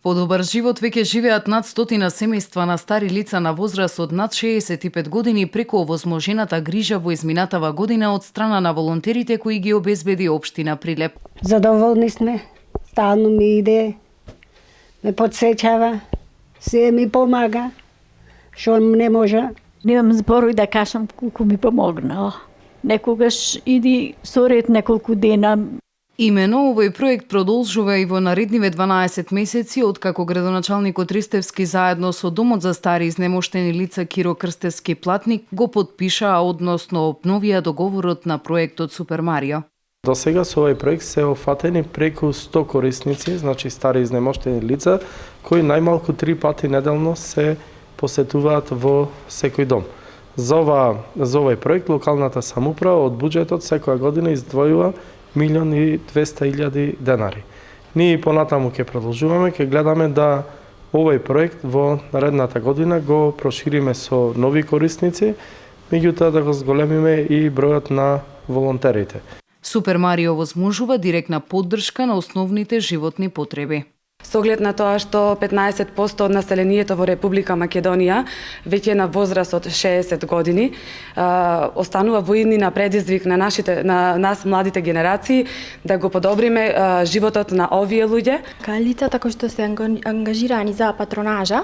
Подобар живот веќе живеат над 100 семејства на стари лица на возраст од над 65 години преку овозможената грижа во изминатава година од страна на волонтерите кои ги обезбеди општина Прилеп. Задоволни сме. Стално ми иде, ме подсечава, се ми помага, што не може. Немам зборови да кажам колку ми помогнал. Некогаш иди со ред неколку дена. Имено овој проект продолжува и во наредниве 12 месеци, откако градоначалникот Ристевски заедно со Домот за стари изнемоштени лица Киро Крстевски Платник го подпишаа, односно обновија договорот на проектот Супер Марио. До сега со овој проект се офатени преку 100 корисници, значи стари изнемоштени лица, кои најмалку 3 пати неделно се посетуваат во секој дом. За овој проект локалната самоуправа од буџетот секоја година издвојува 1.200.000 денари. Ние понатаму ќе продолжуваме, ќе гледаме да овој проект во наредната година го прошириме со нови корисници, меѓутоа да го зголемиме и бројот на волонтерите. Супер Марио возможува директна поддршка на основните животни потреби. Со оглед на тоа што 15% од населението во Република Македонија веќе е на возраст од 60 години, останува во иднина предизвик на нас младите генерации да го подобриме животот на овие луѓе. Лицата кои што се ангажирани за патронажа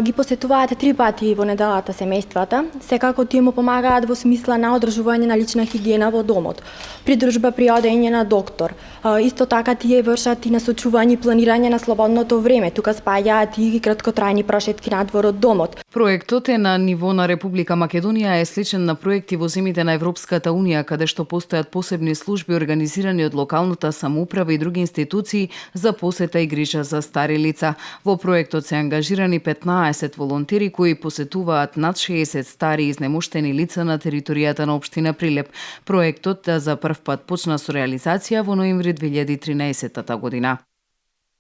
ги посетуваат 3 пати во неделата семејствата. Секако тие му помагаат во смисла на одржување на лична хигиена во домот, придружба при одење на доктор. Исто така тие вршат и насочување и планирање на слободното време. Тука спаѓаат и краткотрајни прошетки надвор од домот. Проектот е на ниво на Република Македонија, е сличен на проекти во земјите на Европската унија, каде што постојат посебни служби организирани од локалната самоуправа и други институции за посета и грижа за стари лица. Во проектот се ангажирани 15 волонтери кои посетуваат над 60 стари изнемоштени лица на територијата на општина Прилеп. Проектот за прв пат почна со реализација во ноември 2013 година.